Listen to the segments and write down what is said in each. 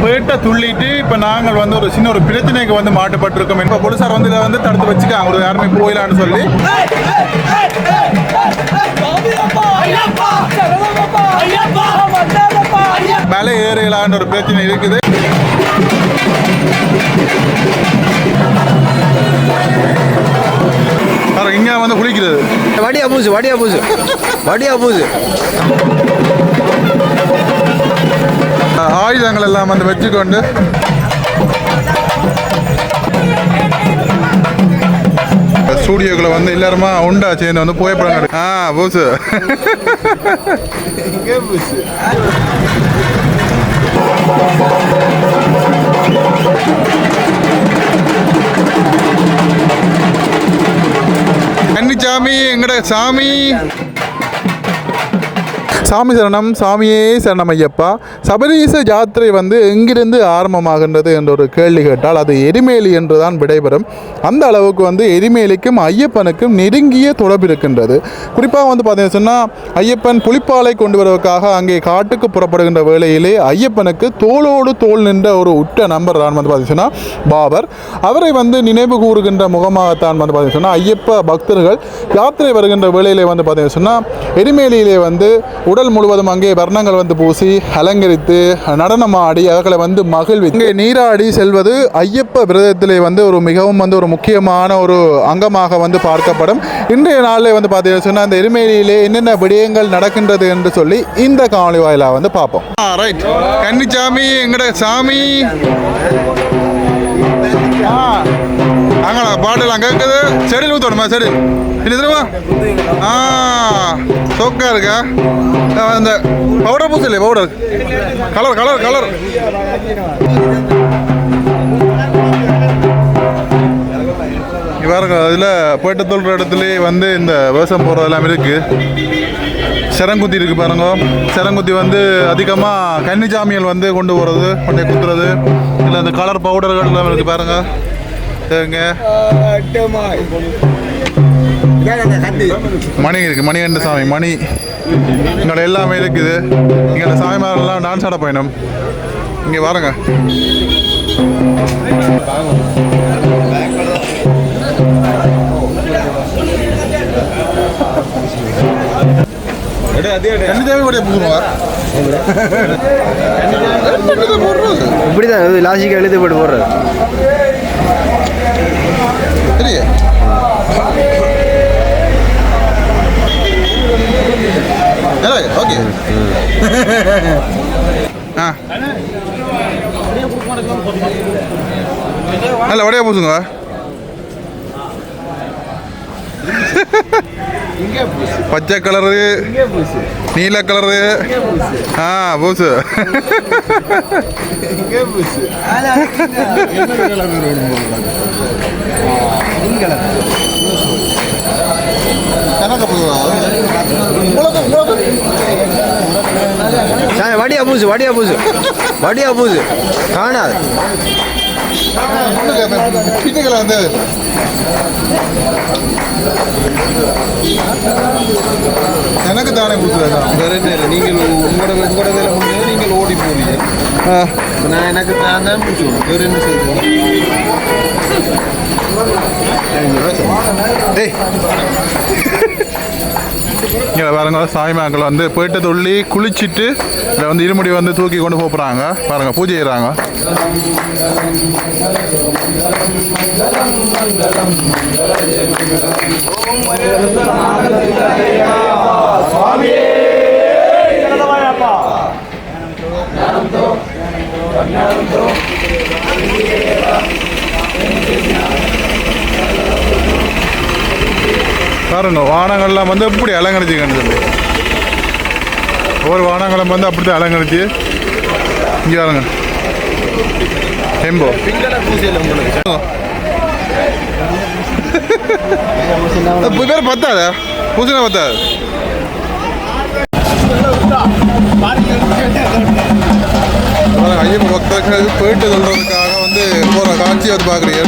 பேட்டை துள்ளிட்டு இப்போ நாங்கள் வந்து ஒரு சின்ன ஒரு பிரச்சனைக்கு வந்து மாட்டுப்பட்டிருக்கோம். இப்போ போலீசார் வந்து இதை வந்து தடுத்து வச்சுக்காங்க, ஒரு யாருமே போயிடலான்னு சொல்லி. மலை ஏறலான்னு ஒரு பிரச்சனை இருக்குது. இங்க வந்து குளிக்கிறது வடியா பூசு ஆயுதங்கள் எல்லாம் வந்து வச்சுக்கொண்டு ஸ்டூடியோக்குள்ள வந்து எல்லாருமா உண்டா சேர்ந்து வந்து புகைப்படம் பூசு கன்னிச்சாமி எங்கட சாமி. சாமி சரணம், சாமியே சரணம் ஐயப்பா. சபரீச யாத்திரை வந்து எங்கிருந்து ஆரம்பமாகின்றது என்ற ஒரு கேள்வி கேட்டால் அது எரிமேலி என்றுதான் விடைபெறும். அந்த அளவுக்கு வந்து எரிமேலிக்கும் ஐயப்பனுக்கும் நெருங்கிய தொடர்பு இருக்கின்றது. குறிப்பாக வந்து பார்த்தீங்கன்னா சொன்னால் ஐயப்பன் புலிப்பாலை கொண்டு வருவதற்காக அங்கே காட்டுக்கு புறப்படுகின்ற வேளையிலே ஐயப்பனுக்கு தோளோடு தோல் நின்ற ஒரு உற்ற நம்பர் தான் வந்து பார்த்தீங்கன்னா பாபர். அவரை வந்து நினைவு கூறுகின்ற முகமாகத்தான் வந்து பார்த்தீங்கன்னா ஐயப்ப பக்தர்கள் யாத்திரை வருகின்ற வேளையிலே வந்து பார்த்தீங்கன்னா சொன்னால் எரிமேலியிலே வந்து உடல் முழுவதும் அங்கே வர்ணங்கள் வந்து பூசி அலங்கரித்து நடனமாடி அவர்களை வந்து மகிழ்வி இங்கே நீராடி செல்வது ஐயப்ப விரதத்திலே வந்து ஒரு மிகவும் வந்து ஒரு முக்கியமான ஒரு அங்கமாக வந்து பார்க்கப்படும். இன்றைய நாளில் வந்து பார்த்தீங்கன்னா சொன்னால் அந்த எரிமேலியிலே என்னென்ன விடயங்கள் நடக்கின்றது என்று சொல்லி இந்த காணொளி வாயிலாக வந்து பார்ப்போம். ரைட், கன்னிச்சாமி எங்கட சாமி. அங்கடா பாட்டெல்லாம் கேட்குது. செடியில் ஊற்றணுமா? செடி இது தெரியுமா? சோக்கா இருக்கா? அந்த பவுடர் பூசு இல்லையா? பவுடர் கலர் பாருங்க. அதில் போயிட்டு தொல்ற இடத்துலேயே வந்து இந்த விவசாயம் போகிறது எல்லாம் இருக்குது. செரங்குத்தி இருக்குது பாருங்க. செரங்குத்தி வந்து அதிகமாக கன்னிச்சாமிகள் வந்து கொண்டு போகிறது, கொண்டு குத்துறது. இல்லை அந்த கலர் பவுடர்கள் எல்லாம் இருக்குது பாருங்க. மணி இருக்குது, மணி என்ற சாமி மணி இங்கே எல்லாமே இருக்குது. இங்கே சாமி மாதிரிலாம் டான்ஸ் ஆட பயணம் இங்கே பாருங்க. இப்படிதான் லாஜிக்கா எழுதி போட்டு போடுறது. ஓகே, நல்ல வடையா பூசுங்க. பச்சை கலரு, நீல கலரு, பூசு. வடியா பூசு காணாது. வந்து எனக்கு தானே பூசுறதா? நீங்கள் உங்களோட வேலை முடியாது, நீங்கள் ஓடி போறீங்க. நான் எனக்கு நான் தான் பூசுவேன். வேறு என்ன செய்வோம்? இங்கே பாருங்க, சாய்மாக்கள் வந்து போயிட்டு துள்ளி குளிச்சுட்டு இதை வந்து இருமுடி வந்து தூக்கி கொண்டு போகிறாங்க. பாருங்க, பூஜை செய்கிறாங்க. பாருங்க, வானங்கள்லாம் வந்து எப்படி அலங்கரிச்சுக்கன்னு சொல்லி ஒவ்வொரு வானங்களும் வந்து அப்படி தான் அலங்கரிச்சு. இங்கே பாருங்க, டெம்போ பேர் பத்தாத பூசணை பத்தாது. ஐயப்ப பக்தர்கள் போயிட்டு சொல்றதுக்காக வந்து போகிற காட்சி வந்து பார்க்குறீங்க.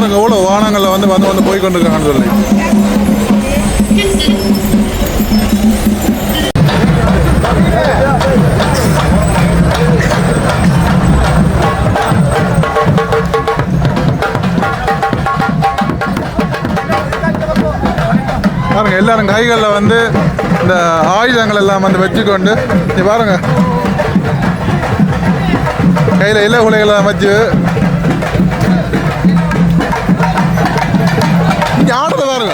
பாருங்க எவ்வளோ வாகனங்களில் வந்து வந்து வந்து போய் கொண்டிருக்காங்கன்னு சொல்லி. பாருங்க எல்லாரும் கைகளில் வந்து இந்த ஆயுதங்கள் எல்லாம் வந்து வச்சுக்கொண்டு நீ பாருங்க கையில் இலை குலைகளை வச்சு இங்கே ஆடுறது பாருங்க.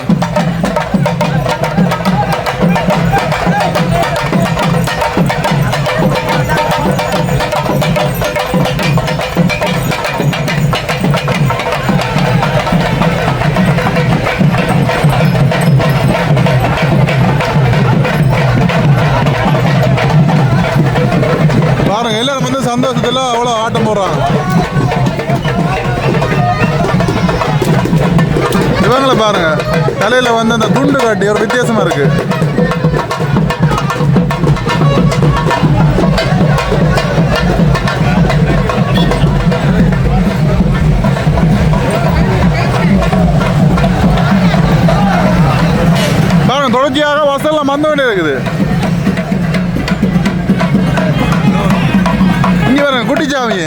பாருங்க எல்லாரும் வந்து சந்தோஷத்துல அவ்வளோ ஆட்டம் போடுறாங்க. இவங்களை பாருங்க தலையில வந்து அந்த துண்டு காட்டி ஒரு வித்தியாசமா இருக்கு. பாருங்க தொடர்ச்சியாக வசல்லாம் வந்த வேண்டிய இருக்குது. இங்க பாருங்க குட்டிச்சாமி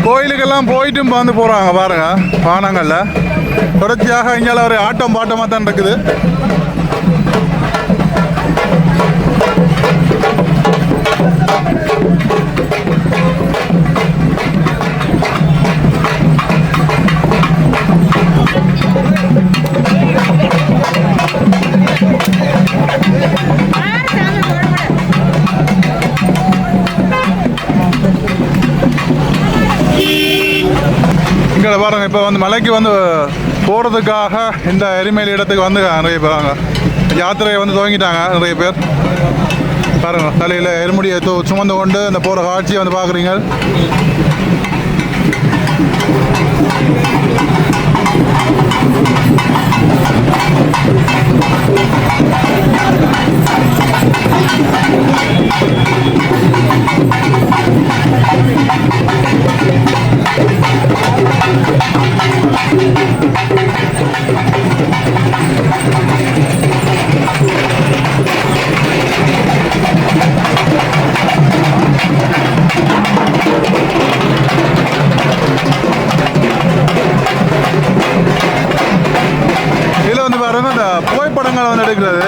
கோயிலுக்கெல்லாம் போயிட்டும் வந்து போகிறாங்க பாருங்க வானங்கள்ல தொடர்ச்சியாக இங்கே ஒரு ஆட்டம் பாட்டமாக தான் இருக்குது. இங்கே பாருங்க இப்போ வந்து மலைக்கு வந்து போகிறதுக்காக இந்த எரிமேலி இடத்துக்கு வந்து நிறைய பேர் யாத்திரையை வந்து துவங்கிட்டாங்க. நிறைய பேர் பாருங்க தலையில் எரிமுடியை சுமந்து கொண்டு இந்த போகிற காட்சியை வந்து பார்க்குறீங்க. இதில் வந்து பாருங்க இந்த புகைப்படங்களை வந்து எடுக்கிறது.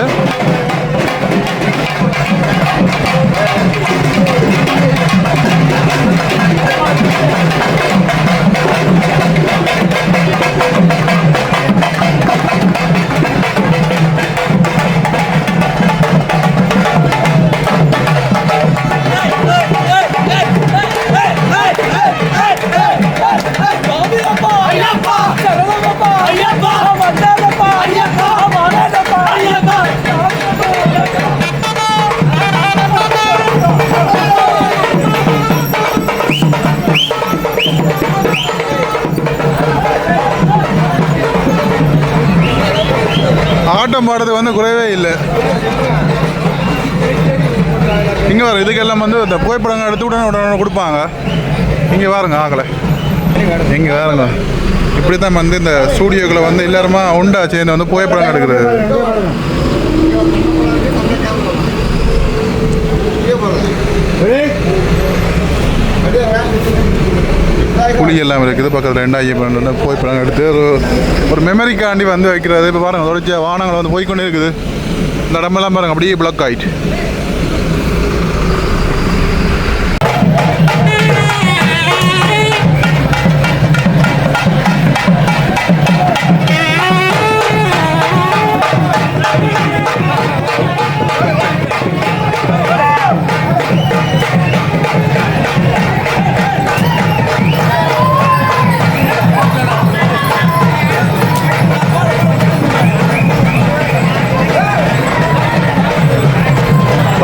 ஆட்டம் பாடுறது வந்து குறைவே இல்லை. இங்கே வர இதுக்கெல்லாம் வந்து இந்த புகைப்படங்கள் எடுத்து உடனே கொடுப்பாங்க. இங்கே பாருங்க ஆகலை இங்கே பாருங்க இப்படி தான் வந்து இந்த ஸ்டூடியோக்களை வந்து எல்லாருமா உண்டா சேர்ந்து வந்து புகைப்படம் எடுக்கிறது. புளி எல்லாம் இருக்குது பக்கத்தில் 2012 புகைப்படம் எடுத்து ஒரு மெமரிக்காண்டி வந்து வைக்கிறது. இப்போ பாருங்கள் தொடர்ச்சி வாகனங்கள் வந்து போய்கொண்டே இருக்குது. இந்த இடமெல்லாம் பாருங்கள் அப்படியே பிளாக் ஆகிட்டு.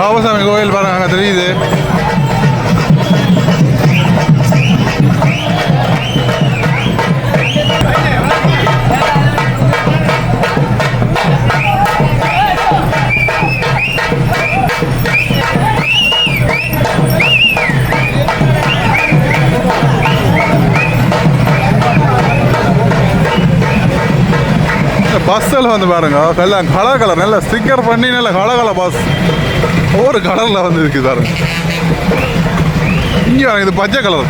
பாபசாமி கோயில் பாருங்க அங்கே தெரியுது. பஸ்ஸில் வந்து பாருங்க எல்லாம் கலர் கலர் நல்ல ஸ்டிக்கர் பண்ணி நல்ல கலர் கலர் பஸ் ஒரு கலரில் வந்து இருக்குது பாருங்க. இங்கே இது பச்சை கலர்.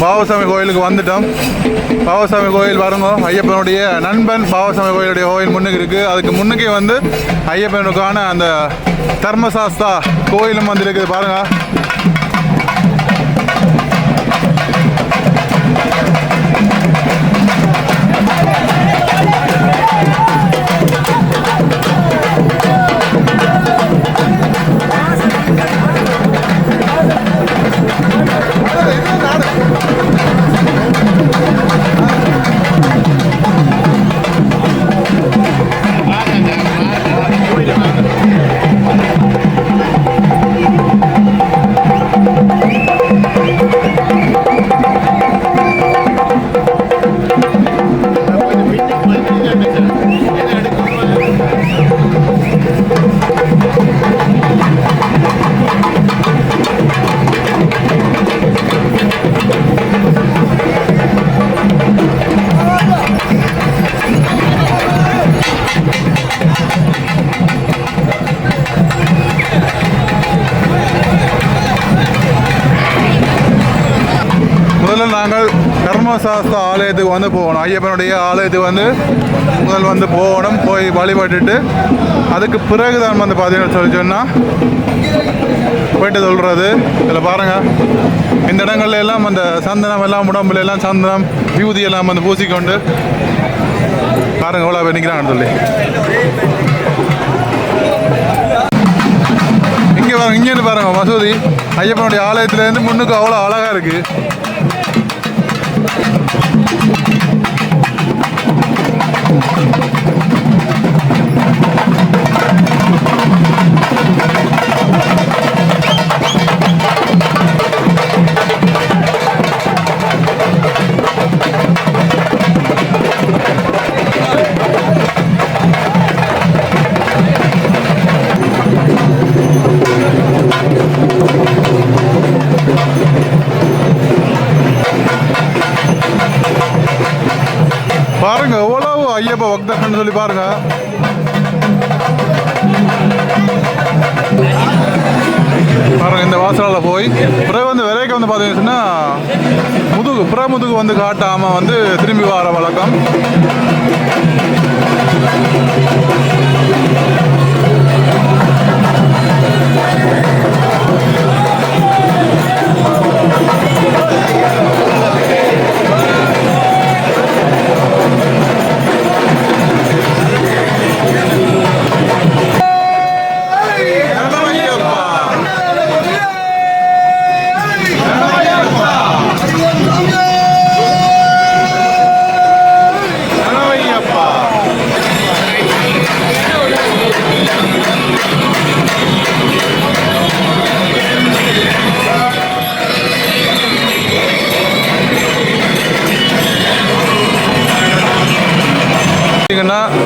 பாபசாமி கோயிலுக்கு வந்துட்டோம். பாபசாமி கோயில் பாருங்க, ஐயப்பனுடைய நண்பன் பாபசாமி கோயிலுடைய கோயில் முன்னுக்கு இருக்குது. அதுக்கு முன்னுக்கே வந்து ஐயப்பனுக்கான அந்த தர்மசாஸ்தா கோயிலும் வந்து இருக்குது பாருங்கள். நாங்கள் தர்மசாஸ்தா ஆலயத்துக்கு வந்து போகணும். ஐயப்பனுடைய ஆலயத்துக்கு வந்து முதல் வந்து போகணும். போய் வழிபட்டுட்டு அதுக்கு பிறகு தான் வந்து பார்த்தீங்கன்னு சொன்னால் போயிட்டு சொல்கிறது. இதில் பாருங்கள், இந்த இடங்கள்ல எல்லாம் அந்த சந்தனம் எல்லாம் உடம்புல எல்லாம் சந்தனம் வியூதி எல்லாம் வந்து பூசிக்கொண்டு பாருங்கள் எவ்வளோ பேர் நிற்கிறாங்கன்னு சொல்லி. இங்கே பாருங்க, இங்கேருந்து பாருங்க மசூதி ஐயப்பனுடைய ஆலயத்துலேருந்து முன்னுக்கு அவ்வளோ அழகாக இருக்குது. பாருங்க எவ்வளவு ஐயப்ப பக்தர்கள் சொல்லி பாருங்க. பாருங்க இந்த வாசலால போய் பிறகு வந்து விரைக்க வந்து பார்த்தீங்கன்னா முதுகு வந்து காட்டாம வந்து திரும்பி வர வழக்கம்.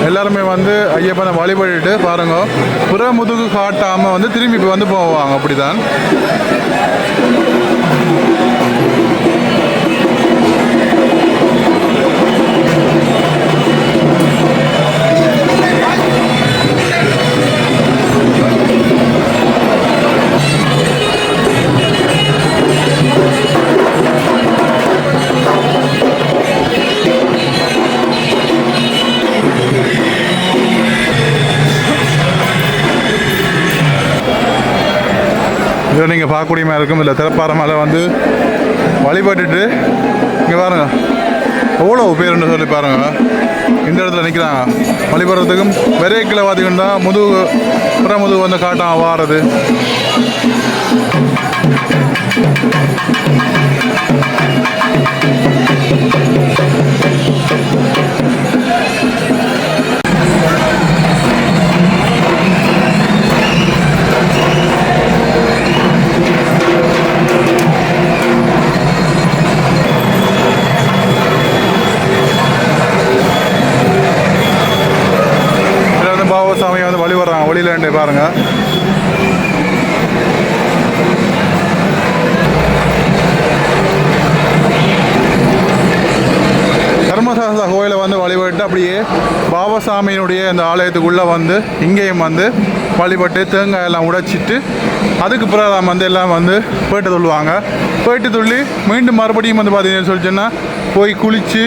எல்லாருமே வந்து ஐயப்பனை வழிபட்டுட்டு பாருங்க புற முதுகு காட்டாமல் வந்து திரும்பி இப்போ வந்து போவாங்க. அப்படிதான் இதை நீங்கள் பார்க்கக்கூடிய மாதிரி இருக்கும். இல்லை திறப்பாறை மேலே வந்து வழிபட்டுட்டு இங்கே பாருங்க எவ்வளோ பேருன்னு சொல்லி பாருங்க. இந்த இடத்துல நிற்கிறாங்க வழிபடுறதுக்கும். விரைக்கில் பார்த்தீங்கன்னா புற முதுகு வந்து காட்டாம வாரது. சாமியை வந்து வழிபடுறாங்க வழியிலேண்டே பாருங்க. தர்மசாஸ்தா கோயிலை வந்து வழிபட்டு அப்படியே பாபாசாமியினுடைய இந்த ஆலயத்துக்குள்ளே வந்து இங்கேயும் வந்து வழிபட்டு தேங்காய் எல்லாம் உடைச்சிட்டு அதுக்கு பிறகு வந்து எல்லாம் வந்து போயிட்டு துள்ளுவாங்க. போயிட்டு துள்ளி மீண்டும் மறுபடியும் வந்து பார்த்தீங்கன்னு சொல்லி சொன்னால் போய் குளித்து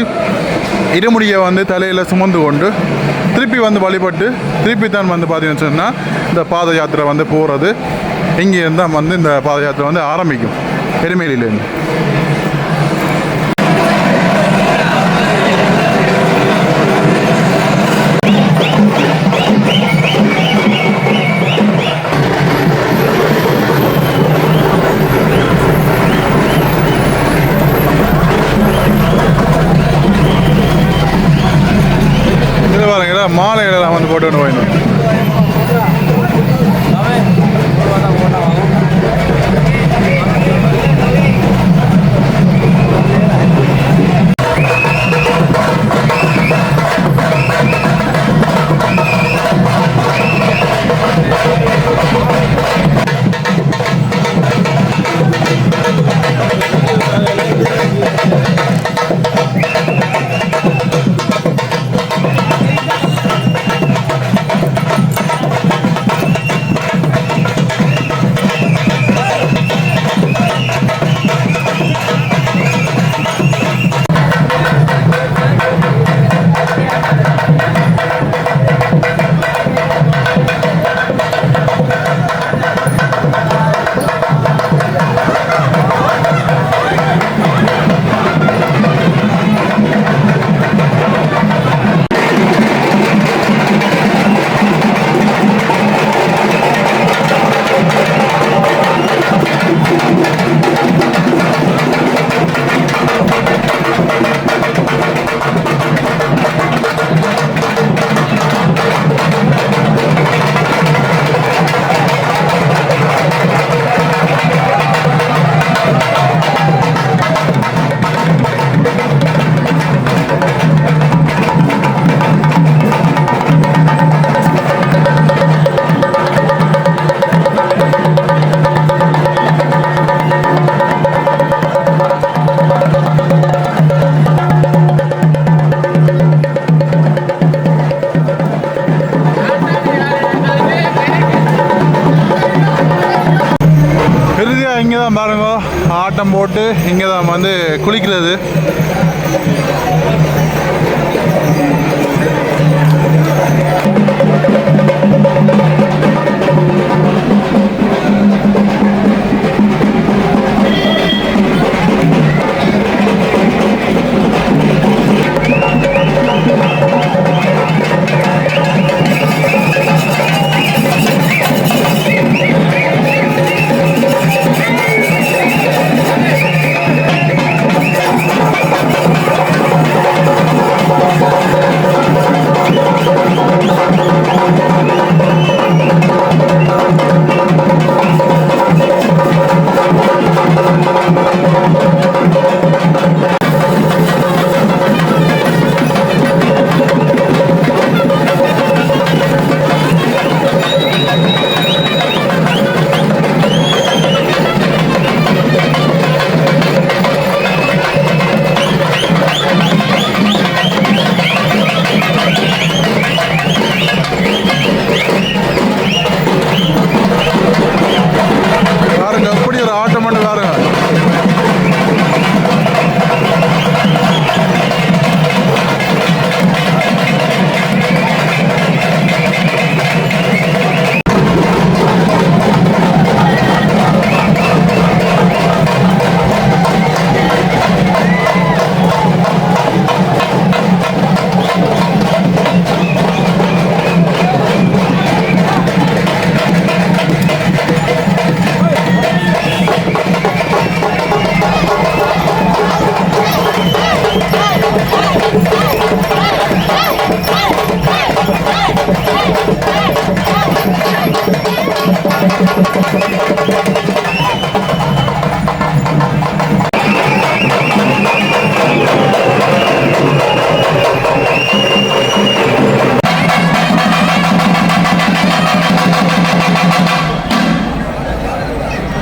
இருமுடியை வந்து தலையில் சுமந்து கொண்டு திருப்பி வந்து வழிபட்டு திருப்பி தான் வந்து பார்த்தீங்கன்னு சொன்னால் இந்த பாத யாத்திரை வந்து போகிறது. இங்கே இருந்தால் வந்து இந்த பாத யாத்திரை வந்து ஆரம்பிக்கும் எருமேலியிலேருந்து. மாலைகளெல்லாம் வந்து போட்டு போயிடணும். கடைசியாக இங்கே தான் பாருங்க ஆட்டம் போட்டு இங்கே தான் வந்து குளிக்கிறது.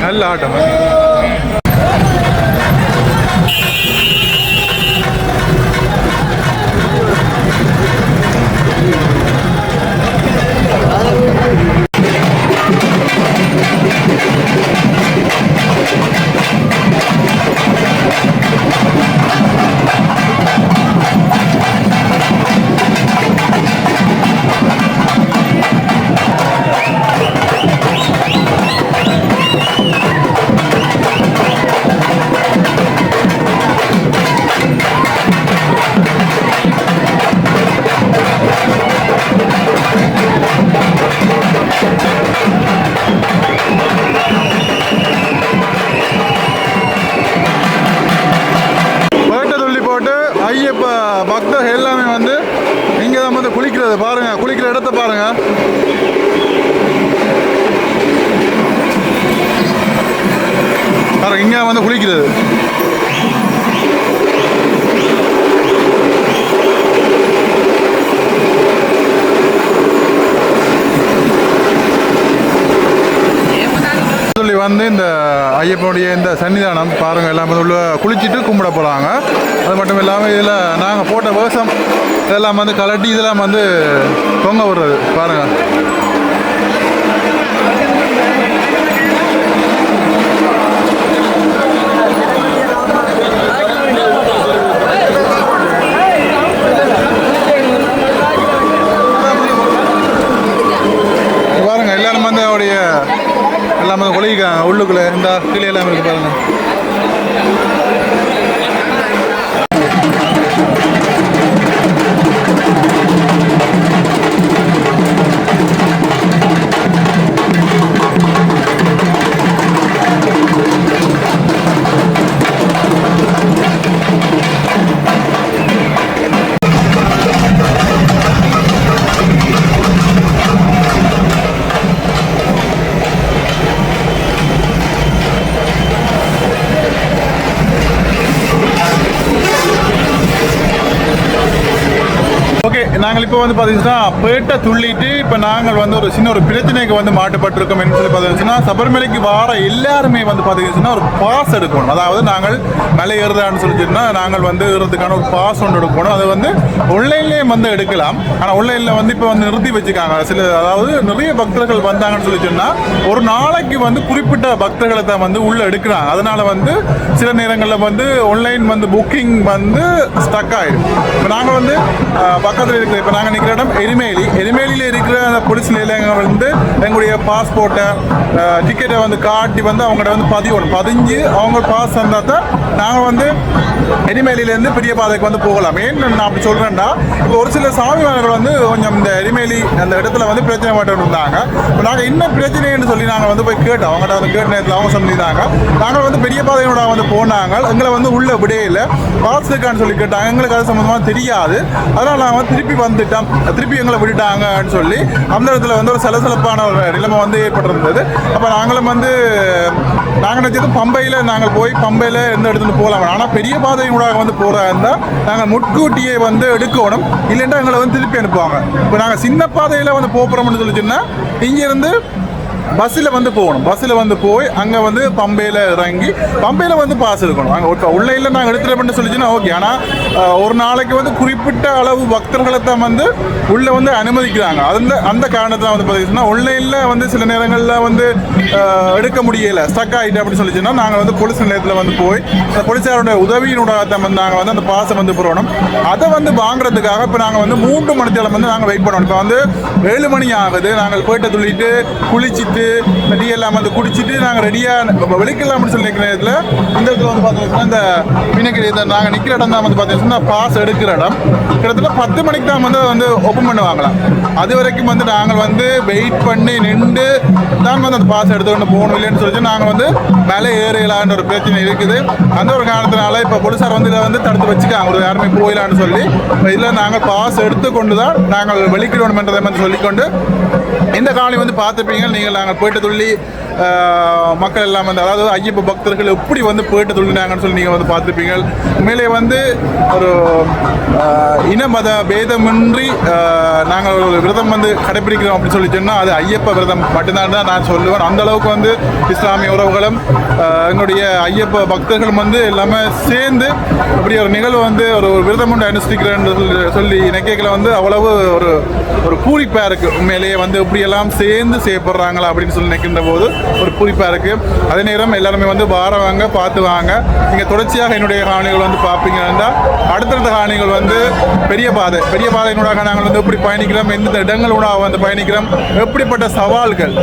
நல்ல ஆட்டம். பக்தர்கள் எல்லாமே வந்து இங்கே தான் வந்து குளிக்கிறது. பாருங்க, குளிக்கிற இடத்த பாருங்க. பாருங்க, இங்கே வந்து குளிக்கிறது. சொல்லி வந்து இந்த ஐயப்பனுடைய இந்த சன்னிதானம் பாருங்கள், எல்லாம் வந்து உள்ள குளிச்சுட்டு கும்பிட போகிறாங்க. அது மட்டும் இல்லாமல் இதில் நாங்கள் போட்ட வேஷம் இதெல்லாம் வந்து கலட்டி இதெல்லாம் வந்து தொங்க விடுறது பாருங்கள். பாருங்கள், எல்லாரும் வந்து அவருடைய எல்லாம் வந்து ஒழிக்காங்க உள்ளுக்குள்ளே. இந்த கீழே எல்லாம் இருக்குது பாருங்கள். நாங்கள் இப்போ வந்து பார்த்தீங்கன்னா பேட்டை துள்ளிட்டு இப்போ நாங்கள் வந்து ஒரு சின்ன ஒரு பிரச்சனைக்கு வந்து மாட்டுப்பட்டிருக்கோம் என்று சொல்லி பார்த்தீங்கன்னா சபரிமலைக்கு வார எல்லாருமே வந்து பார்த்தீங்கன்னா ஒரு பாஸ் எடுக்கணும். அதாவது நாங்கள் மலை ஏறுதான்னு சொல்லிச்சுன்னா நாங்கள் வந்து ஏறுறதுக்கான ஒரு பாஸ் ஒன்று எடுக்கணும். அது வந்து ஆன்லைன்லேயே வந்து எடுக்கலாம். ஆனால் ஆன்லைனில் வந்து இப்போ வந்து நிறுத்தி வச்சுக்காங்க சில, அதாவது நிறைய பக்தர்கள் வந்தாங்கன்னு சொல்லி சொன்னால் ஒரு நாளைக்கு வந்து குறிப்பிட்ட பக்தர்களை தான் வந்து உள்ளே எடுக்கிறாங்க. அதனால வந்து சில நேரங்களில் வந்து ஆன்லைன் வந்து புக்கிங் வந்து ஸ்டக் ஆயிடும். இப்போ நாங்கள் வந்து பக்கத்தில் இருக்கிற இப்போ நாங்கள் நிற்கிற இடம் எரிமேலியில் இருக்கிற அந்த போலீஸ் நிலையங்கள் வந்து எங்களுடைய பாஸ்போர்ட்டை டிக்கெட்டை வந்து காட்டி வந்து அவங்கள்ட்ட வந்து பதிஞ்சு அவங்க பாஸ் தந்தால் தான் நாங்கள் வந்து எரிமேலியிலேருந்து பெரிய பாதைக்கு வந்து போகலாம். ஏன்னு நான் அப்படி சொல்கிறேன்டா, இப்போ ஒரு சில சாமிமார்கள் வந்து கொஞ்சம் இந்த எரிமேலி அந்த இடத்துல வந்து பிரச்சனை மாட்டு இருந்தாங்க. இப்போ நாங்கள் என்ன பிரச்சனைன்னு சொல்லி நாங்கள் வந்து போய் கேட்டோம். அவங்கள்ட்ட வந்து கேட்ட நேரத்தில் அவங்க சொல்லியிருந்தாங்க நாங்கள் வந்து பெரிய பாதையோட வந்து போனாங்க, எங்களை வந்து உள்ள விடையே இல்லை, பாஸ் இருக்கான்னு சொல்லி கேட்டாங்க. எங்களுக்கு அது சம்மந்தமாக தெரியாது. அதனால் நாங்கள் திருப்பி வந்துட்டோம், திருப்பி எங்களை விட்டுட்டாங்கன்னு சொல்லி அந்த இடத்துல வந்து ஒரு சலசலப்பான ஒரு நிலைமை வந்து ஏற்பட்டிருந்தது. அப்போ நாங்களும் வந்து நாங்கள் நினச்சது பம்பையில் நாங்கள் போய் பம்பையில் எந்த இடத்துல போகலாம். ஆனால் பெரிய பாதையூடாக வந்து போகிறதா இருந்தால் நாங்கள் முட்கூட்டியே வந்து எடுக்கணும், இல்லைன்னா எங்களை வந்து திருப்பி அனுப்புவாங்க. இப்போ நாங்கள் சின்ன பாதையில் வந்து போகிறோம்னு சொல்லி சொன்னால் இங்கேருந்து பஸ்ஸில் வந்து போகணும். பஸ்ஸில் வந்து போய் அங்கே வந்து பம்பையில் இறங்கி பம்பையில் வந்து பாஸ் இருக்கணும். அங்கே இப்போ உள்ள இல்லை நாங்கள் எடுத்துகிட்டு சொல்லிச்சுன்னா ஓகே. ஆனால் ஒரு நாளைக்கு வந்து குறிப்பிட்ட அளவு பக்தர்களை தான் வந்து உள்ளே வந்து அனுமதிக்கிறாங்க. அந்த காரணத்தில் வந்து பார்த்தீங்கன்னா ஆன்லைனில் வந்து சில நேரங்களில் வந்து எடுக்க முடியலை, ஸ்டக் ஆகிட்டு அப்படின்னு சொல்லிச்சுன்னா நாங்கள் வந்து போலீஸ் நிலையத்தில் வந்து போய் அந்த போலீஸாரோட உதவியினூடாக தான் வந்து நாங்கள் வந்து அந்த பாஸை வந்து போடணும். அதை வந்து வாங்குறதுக்காக இப்போ நாங்கள் வந்து 3 மணி நேரம் வந்து நாங்கள் வெயிட் பண்ணணும். இப்போ வந்து 7 மணி ஆகுது. நாங்கள் போயிட்டு துள்ளிட்டு குளிச்சுட்டு டீ எல்லாம் வந்து குடிச்சிட்டு நாங்கள் ரெடியாக வெளிக்கலாம்னு சொல்லி நிற்கிற நேரத்தில் இந்த இடத்துல வந்து பார்த்தீங்கன்னா இந்த பின்னக்கிரி நாங்கள் நிற்கிற இடம் தான் வந்து பார்த்தீங்கன்னா பாஸ் எடுக்கிற இடம் கிட்டத்தட்ட 10 மணிக்கு தான் வந்து ஓப்பன் பண்ணுவாங்களாம். அது வரைக்கும் வந்து நாங்கள் வந்து வெயிட் பண்ணி நின்று தான் வந்து அந்த பாஸ் எடுத்துக்கொண்டு போகணும். இல்லைன்னு சொல்லி நாங்கள் வந்து மேலே ஏறலான்ற ஒரு பிரச்சனை இருக்குது. அந்த ஒரு காரணத்தினால இப்போ போலீஸார் வந்து இதை வந்து தடுத்து வச்சுக்காங்க, ஒரு யாருமே போயிடலான்னு சொல்லி. இதில் நாங்கள் பாஸ் எடுத்துக்கொண்டு தான் நாங்கள் வெளிக்கிடணும் என்றதை வந்து சொல்லிக்கொண்டு இந்த காலை வந்து பார்த்துப்பீங்க நீங்கள். நாங்கள் போயிட்டு துள்ளி மக்கள் எல்லாம் வந்து, அதாவது ஐயப்ப பக்தர்கள் எப்படி வந்து போயிட்டு துள்ளினாங்கன்னு சொல்லி நீங்கள் வந்து பார்த்துப்பீங்க. உண்மையிலே வந்து ஒரு இன மத பேதமின்றி நாங்கள் ஒரு விரதம் வந்து கடைப்பிடிக்கிறோம் அப்படின்னு சொல்லி சொன்னால் அது ஐயப்ப விரதம் மட்டும்தான் தான் நான் சொல்லுவேன். அந்த அளவுக்கு வந்து இஸ்லாமிய உறவுகளும் எங்களுடைய ஐயப்ப பக்தர்களும் வந்து எல்லாமே சேர்ந்து இப்படி ஒரு நிகழ்வு வந்து ஒரு விரதம் ஒன்று அனுஷ்டிக்கிறேன்னு சொல்லி நினைக்கல வந்து அவ்வளவு ஒரு பூரிப்பாக இருக்குது. உண்மையிலேயே வந்து இப்படியெல்லாம் சேர்ந்து செய்யப்படுறாங்களா அப்படின்னு சொல்லி நினைக்கின்ற போது ஒரு பூரிப்பாக இருக்குது. அதே நேரம் எல்லாருமே வந்து வாரவாங்க பார்த்து வாங்க. நீங்கள் தொடர்ச்சியாக என்னுடைய காணிகள் வந்து பார்ப்பீங்கன்னா அடுத்தடுத்த காணிகள் வந்து பெரிய பாதையினூடாக நாங்கள் வந்து எப்படி பயணிக்கிறோம், எந்த இடங்களூடாக வந்து பயணிக்கிறோம், எப்படிப்பட்ட சவால்கள்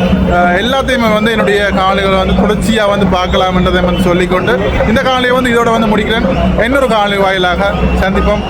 எல்லாத்தையுமே வந்து என்னுடைய காணிகளை வந்து தொடர்ச்சியாக வந்து பார்க்கலாம் என்றதை வந்து சொல்லிக்கொண்டு இந்த காலையை வந்து இதோட வந்து முடிக்கிறேன். இன்னொரு காலை வாயிலாக சந்திப்போம்.